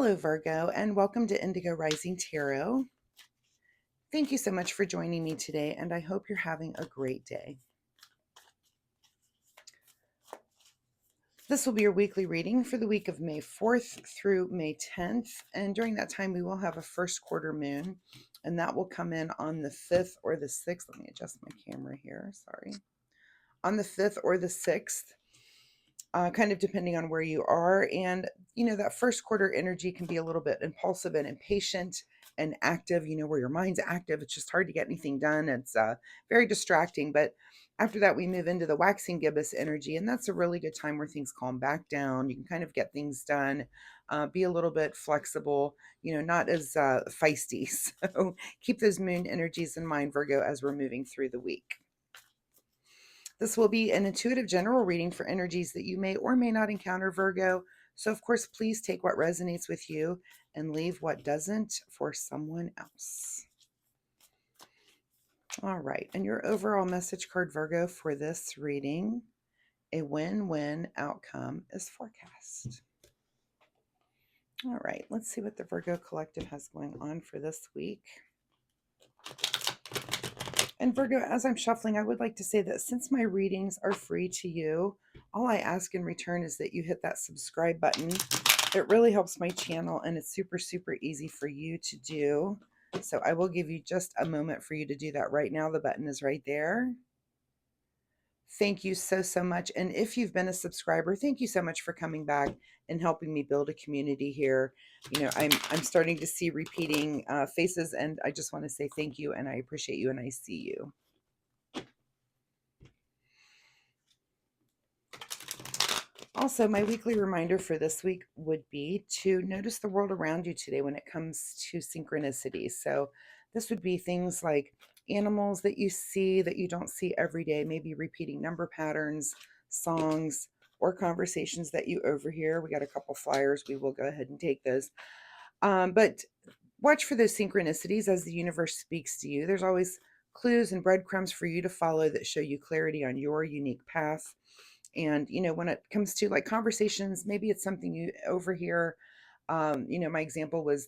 Hello, Virgo, and welcome to Indigo Rising Tarot. Thank you so much for joining me today, and I hope you're having a great day. This will be your weekly reading for the week of May 4th through May 10th, and during that time we will have a first quarter moon, and that will come in on the 5th or the 6th. Let me adjust my camera here, sorry. On the 5th or the 6th. Kind of depending on where you are. And, that first quarter energy can be a little bit impulsive and impatient and active, where your mind's active. It's just hard to get anything done. It's very distracting. But after that, we move into the waxing gibbous energy. And that's a really good time where things calm back down. You can kind of get things done, be a little bit flexible, not as feisty. So keep those moon energies in mind, Virgo, as we're moving through the week. This will be an intuitive general reading for energies that you may or may not encounter, Virgo. So, of course, please take what resonates with you and leave what doesn't for someone else. All right. And your overall message card, Virgo, for this reading, a win-win outcome is forecast. All right. Let's see what the Virgo Collective has going on for this week. And Virgo, as I'm shuffling, I would like to say that since my readings are free to you, all I ask in return is that you hit that subscribe button. It really helps my channel, and it's super, super easy for you to do. So I will give you just a moment for you to do that right now. The button is right there. Thank you so, so much. And if you've been a subscriber, thank you so much for coming back and helping me build a community here. I'm starting to see repeating faces, and I just want to say thank you, and I appreciate you, and I see you. Also, my weekly reminder for this week would be to notice the world around you today when it comes to synchronicity. So this would be things like animals that you see that you don't see every day, maybe repeating number patterns, songs, or conversations that you overhear. We got a couple flyers. We will go ahead and take those. But watch for those synchronicities as the universe speaks to you. There's always clues and breadcrumbs for you to follow that show you clarity on your unique path. And, when it comes to like conversations, maybe it's something you overhear. My example was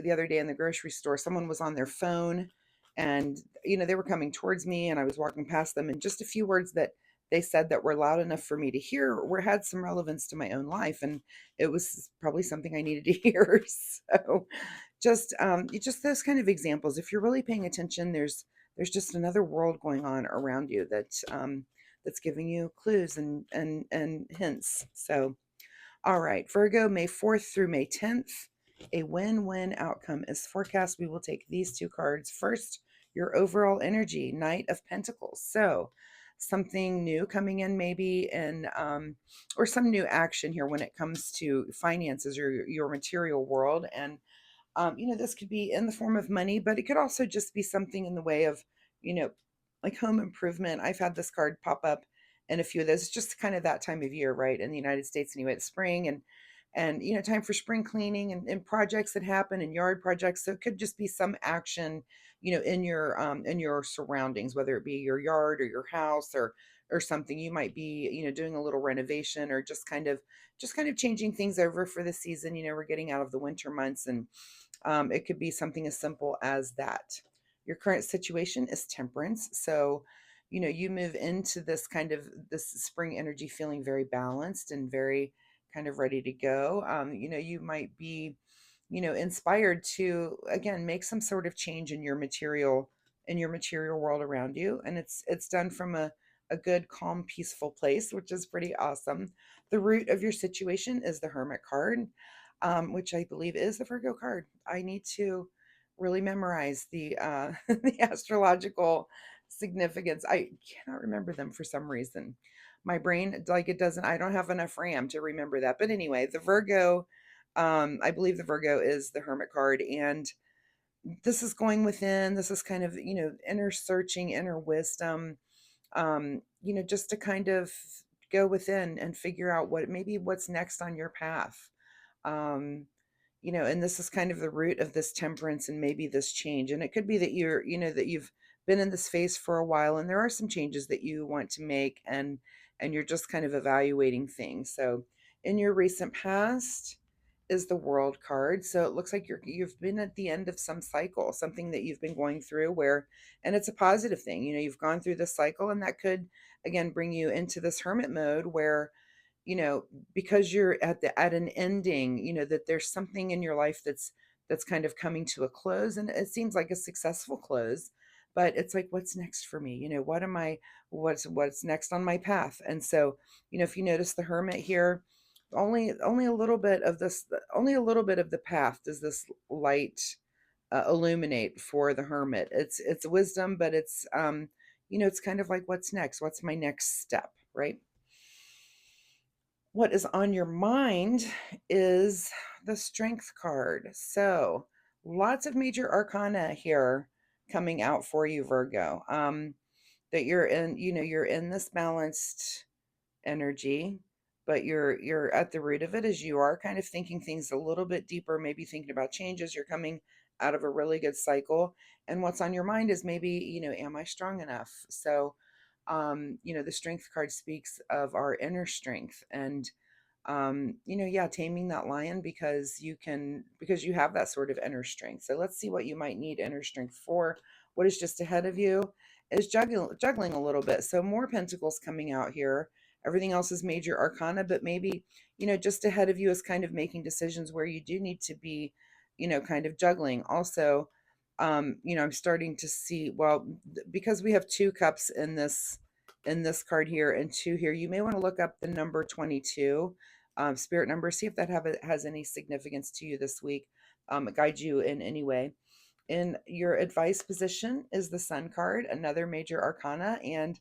the other day in the grocery store, someone was on their phone and, they were coming towards me and I was walking past them, and just a few words that they said that were loud enough for me to hear had some relevance to my own life. And it was probably something I needed to hear. So just those kind of examples. If you're really paying attention, there's just another world going on around you that's giving you clues and hints. So, all right, Virgo, May 4th through May 10th, a win-win outcome is forecast. We will take these two cards. First, your overall energy, Knight of Pentacles. So something new coming in maybe, or some new action here when it comes to finances or your material world. And this could be in the form of money, but it could also just be something in the way of, like home improvement. I've had this card pop up in a few of those. It's just kind of that time of year, right? In the United States anyway, it's spring and time for spring cleaning and projects that happen and yard projects. So it could just be some action, in your surroundings, whether it be your yard or your house or something. You might be, doing a little renovation or just kind of changing things over for the season. We're getting out of the winter months, and it could be something as simple as that. Your current situation is temperance. So, you move into this spring energy feeling very balanced and very kind of ready to go. You might be, inspired to, again, make some sort of change in your material world around you. And it's done from a good, calm, peaceful place, which is pretty awesome. The root of your situation is the Hermit card, which I believe is the Virgo card. I need to really memorize the the astrological significance. I cannot remember them for some reason. My brain, like, it doesn't. I don't have enough RAM to remember that. But anyway, the Virgo. I believe the Virgo is the Hermit card, and this is going within. This is kind of inner searching, inner wisdom. Just to kind of go within and figure out what's next on your path. um and this is kind of the root of this temperance and maybe this change. And it could be that you've been in this phase for a while and there are some changes that you want to make, and you're just kind of evaluating things. So in your recent past, is the World card. So it looks like you've been at the end of some cycle, something that you've been going through where, and it's a positive thing. You've gone through this cycle, and that could again bring you into this hermit mode where, you know, because you're at an ending, that there's something in your life that's kind of coming to a close, and it seems like a successful close, but it's like, what's next for me? What am I, what's next on my path? And so, if you notice the hermit here, only a little bit of this, only a little bit of the path does this light illuminate for the hermit. It's wisdom, but it's kind of like, what's next? What's my next step, right? What is on your mind is the Strength card. So, lots of major arcana here coming out for you, Virgo. That you're in this balanced energy, but you're at the root of it, as you are kind of thinking things a little bit deeper, maybe thinking about changes. You're coming out of a really good cycle, and what's on your mind is maybe, am I strong enough? So, the Strength card speaks of our inner strength, and yeah, taming that lion, because you have that sort of inner strength. So let's see what you might need inner strength for. What is just ahead of you is juggling a little bit. So more pentacles coming out here. Everything else is major arcana, but maybe, just ahead of you is kind of making decisions where you do need to be, kind of juggling. Also, I'm starting to see, well, because we have two cups in this card here and two here, you may want to look up the number 22, spirit number, see if that has any significance to you this week, guide you in any way. In your advice position is the Sun card, another major arcana, and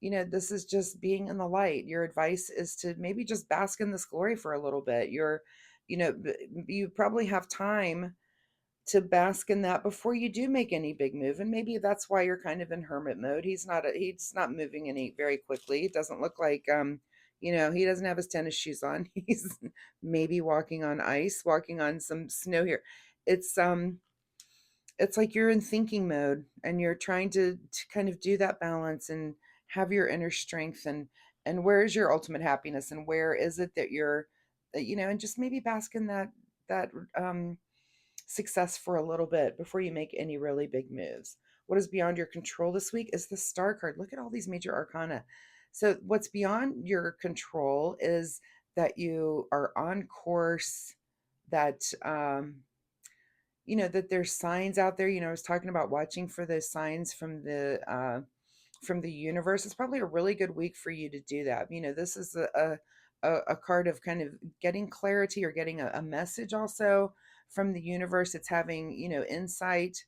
this is just being in the light. Your advice is to maybe just bask in this glory for a little bit. You probably have time to bask in that before you do make any big move, and maybe that's why you're kind of in hermit mode. He's not moving any very quickly. It doesn't look like, he doesn't have his tennis shoes on. He's maybe walking on ice, walking on some snow here. It's um it's like you're in thinking mode, and you're trying to kind of do that balance and have your inner strength, and where is your ultimate happiness, and where is it that you're, and just maybe bask in that success for a little bit before you make any really big moves. What is beyond your control this week is the Star card. Look at all these major arcana. So, what's beyond your control is that you are on course, that, that there's signs out there. I was talking about watching for those signs from the universe. It's probably a really good week for you to do that. This is a card of kind of getting clarity, or getting a message also from the universe. It's having, insight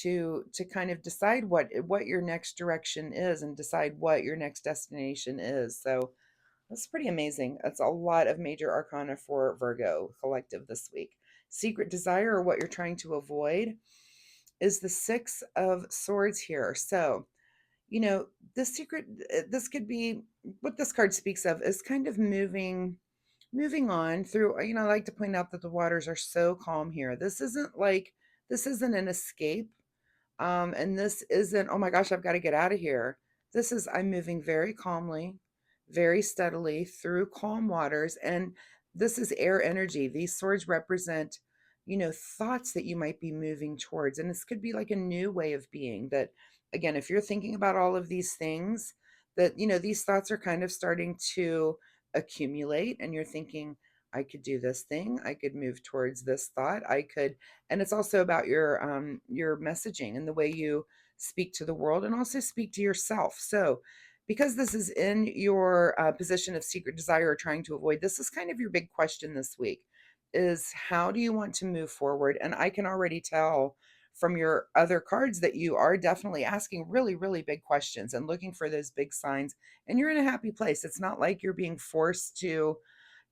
to kind of decide what your next direction is, and decide what your next destination is. So that's pretty amazing. That's a lot of major arcana for Virgo collective this week. Secret desire, or what you're trying to avoid, is the Six of Swords here. So, you know, this could be what this card speaks of, is kind of moving on through. I like to point out that the waters are so calm here. This isn't an escape. And this isn't, oh my gosh, I've got to get out of here. This is, I'm moving very calmly, very steadily through calm waters. And this is air energy. These swords represent, thoughts that you might be moving towards. And this could be like a new way of being that, again, if you're thinking about all of these things, that, these thoughts are kind of starting to accumulate, and you're thinking, I could do this thing. I could move towards this thought. I could, and it's also about your messaging and the way you speak to the world, and also speak to yourself. So because this is in your position of secret desire, or trying to avoid, this is kind of your big question this week, is how do you want to move forward? And I can already tell from your other cards that you are definitely asking really, really big questions and looking for those big signs, and you're in a happy place. It's not like you're being forced to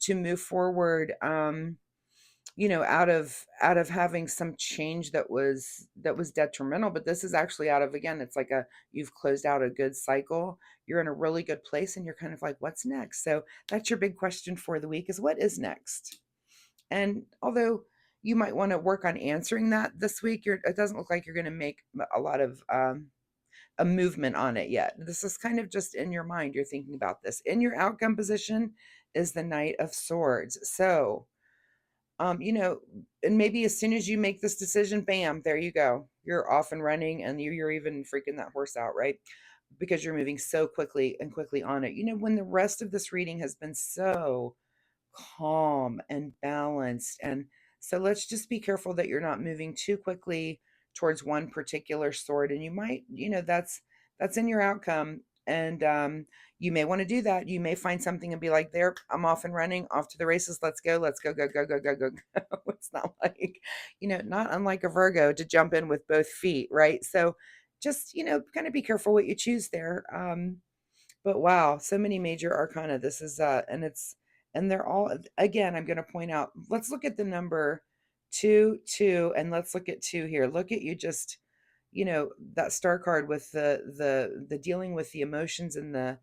move forward, out of having some change that was detrimental. But this is actually out of, again, it's like you've closed out a good cycle. You're in a really good place, and you're kind of like, what's next? So that's your big question for the week, is what is next? And although you might want to work on answering that this week, it doesn't look like you're going to make a lot of a movement on it yet. This is kind of just in your mind. You're thinking about this. In your outcome position is the Knight of Swords. So You know, and maybe as soon as you make this decision, bam, there you go. You're off and running, and you're even freaking that horse out, right? Because you're moving so quickly and quickly on it. You know, when the rest of this reading has been so calm and balanced. And so let's just be careful that you're not moving too quickly towards one particular sword. And you might, you know, that's in your outcome. And you may want to do that. You may find something and be like, there, I'm off and running, off to the races. Let's go, go, go, go, go, go, go. It's not like, you know, not unlike a Virgo to jump in with both feet, right? So just, you know, kind of be careful what you choose there. But wow, so many major arcana. This is and it's and they're all, again, I'm going to point out, let's look at the number 2 and let's look at 2 here. Look at you just, you know, that star card with the dealing with the emotions and the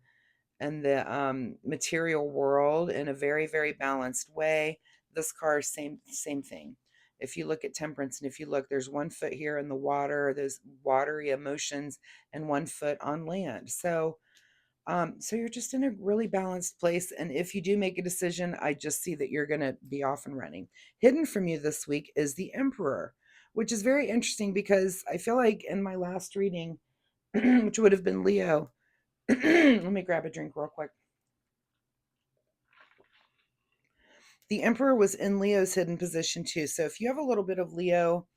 material world in a very, very balanced way. This card, same thing. If you look at temperance, and if you look, there's 1 foot here in the water, those watery emotions, and 1 foot on land. So you're just in a really balanced place. And if you do make a decision, I just see that you're going to be off and running. Hidden from you this week is the Emperor, which is very interesting because I feel like in my last reading, which would have been Leo, let me grab a drink real quick. The Emperor was in Leo's hidden position too. So if you have a little bit of Leo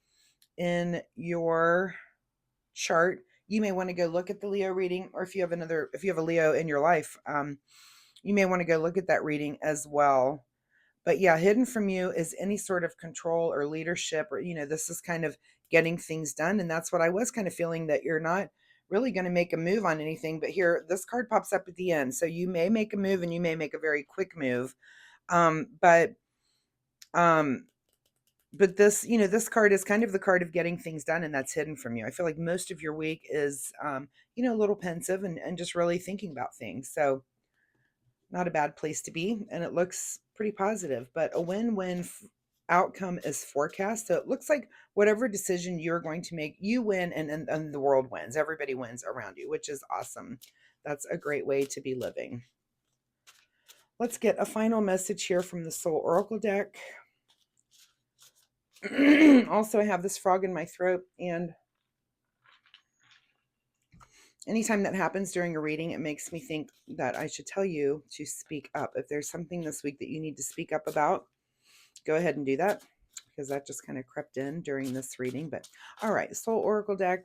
in your chart, you may want to go look at the Leo reading, or if you have a Leo in your life, you may want to go look at that reading as well. But yeah, hidden from you is any sort of control or leadership, or, you know, this is kind of getting things done. And that's what I was kind of feeling, that you're not really going to make a move on anything. But here, this card pops up at the end. So you may make a move, and you may make a very quick move. Um, but, um, but this, you know, this card is kind of the card of getting things done, and that's hidden from you. I feel like most of your week is, you know, a little pensive and just really thinking about things. So, not a bad place to be, and it looks pretty positive. But a win-win outcome is forecast. So it looks like whatever decision you're going to make, you win, and the world wins. Everybody wins around you, which is awesome. That's a great way to be living. Let's get a final message here from the Soul Oracle deck. Also, I have this frog in my throat, and anytime that happens during a reading, it makes me think that I should tell you to speak up. If there's something this week that you need to speak up about, go ahead and do that, because that just kind of crept in during this reading. But all right, Soul Oracle deck,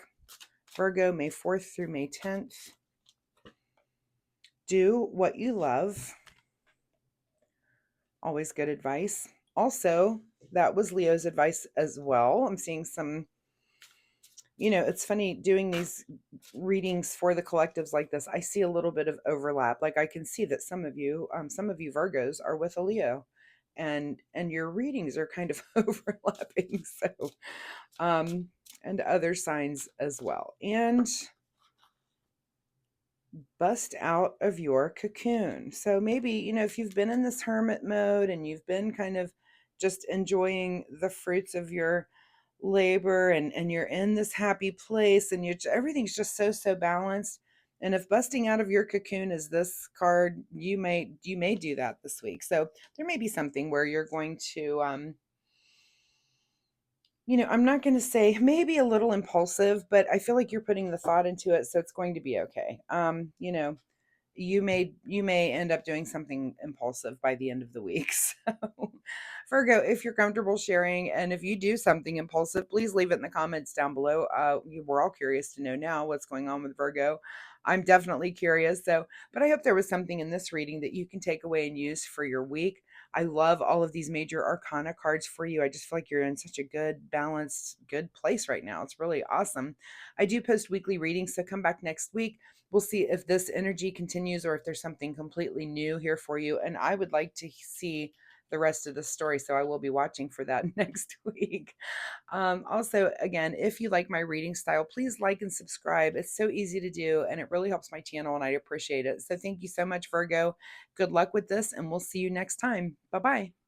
Virgo, May 4th through May 10th. Do what you love. Always good advice. Also, that was Leo's advice as well. I'm seeing some, you know, it's funny doing these readings for the collectives like this. I see a little bit of overlap. Like I can see that some of you Virgos are with a Leo, and your readings are kind of overlapping. So, and other signs as well. And bust out of your cocoon. So maybe, you know, if you've been in this hermit mode and you've been kind of just enjoying the fruits of your labor, and you're in this happy place, and everything's just so balanced. And if busting out of your cocoon is this card, you may do that this week. So there may be something where you're going to you know, I'm not going to say, maybe a little impulsive, but I feel like you're putting the thought into it, so it's going to be okay. You know, you may end up doing something impulsive by the end of the week. So, Virgo, if you're comfortable sharing, and if you do something impulsive, please leave it in the comments down below. We're all curious to know now what's going on with Virgo. I'm definitely curious. So, but I hope there was something in this reading that you can take away and use for your week. I love all of these major arcana cards for you. I just feel like you're in such a good, balanced, good place right now. It's really awesome. I do post weekly readings, so come back next week. We'll see if this energy continues or if there's something completely new here for you. And I would like to see the rest of the story, so I will be watching for that next week. Also, again, if you like my reading style, please like and subscribe. It's so easy to do, and it really helps my channel, and I appreciate it. So thank you so much, Virgo. Good luck with this, and we'll see you next time. Bye-bye.